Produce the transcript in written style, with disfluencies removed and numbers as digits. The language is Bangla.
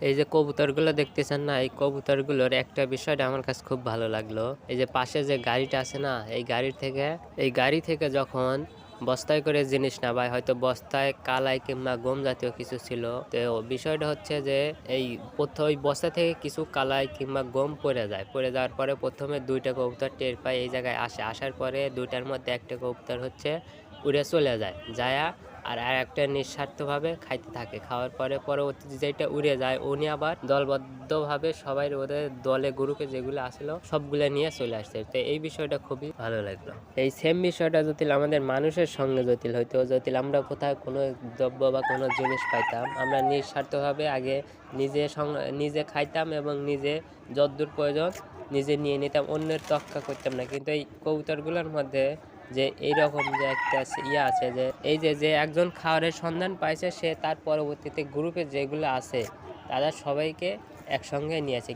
এই যে কবুতরগুলো দেখতেছেন না, এই কবুতরগুলোর একটা বিষয়টা আমার কাছে খুব ভালো লাগলো। এই যে পাশে যে গাড়িটা আছে না, এই গাড়ি থেকে যখন বস্তায় করে জিনিস নামায়, হয়তো বস্তায় কালাই কিংবা গম জাতীয় কিছু ছিল। তো বিষয়টা হচ্ছে যে এই ওই বস্তা থেকে কিছু কালাই কিংবা গম পড়ে যায়। পড়ে যাওয়ার পরে প্রথমে ২টা কবুতর টের পায়, এই জায়গায় আসে। আসার পরে ২টার মধ্যে একটা কবুতর হচ্ছে উড়ে চলে যায়। যায়া আর আরেকটা নিঃস্বার্থভাবে খাইতে থাকে। খাওয়ার পরে পরবর্তীতে যেটা উড়ে যায় উনি আবার দলবদ্ধভাবে সবাই ওদের দলে গ্রুপে যেগুলো আসছিল সবগুলা নিয়ে চলে আসছে। তো এই বিষয়টা খুবই ভালো লাগলো। এই সেম বিষয়টা যদি আমাদের মানুষের সঙ্গে জটিল হইতো, জটিল আমরা কোথাও কোনো দ্রব্য বা কোনো জিনিস পাইতাম, আমরা নিঃস্বার্থভাবে আগে নিজে খাইতাম এবং নিজে যতদূর প্রয়োজন নিজে নিয়ে নিতাম, অন্যের তোয়াক্কা করতাম না। কিন্তু এই কবুতরগুলোর মধ্যে যে এইরকম যে একটা ইয়ে আছে, যে এই যে একজন খাবারের সন্ধান পাইছে, সে তার পরবর্তীতে গ্রুপে যেগুলো আছে তারা সবাইকে একসঙ্গে নিয়েছে।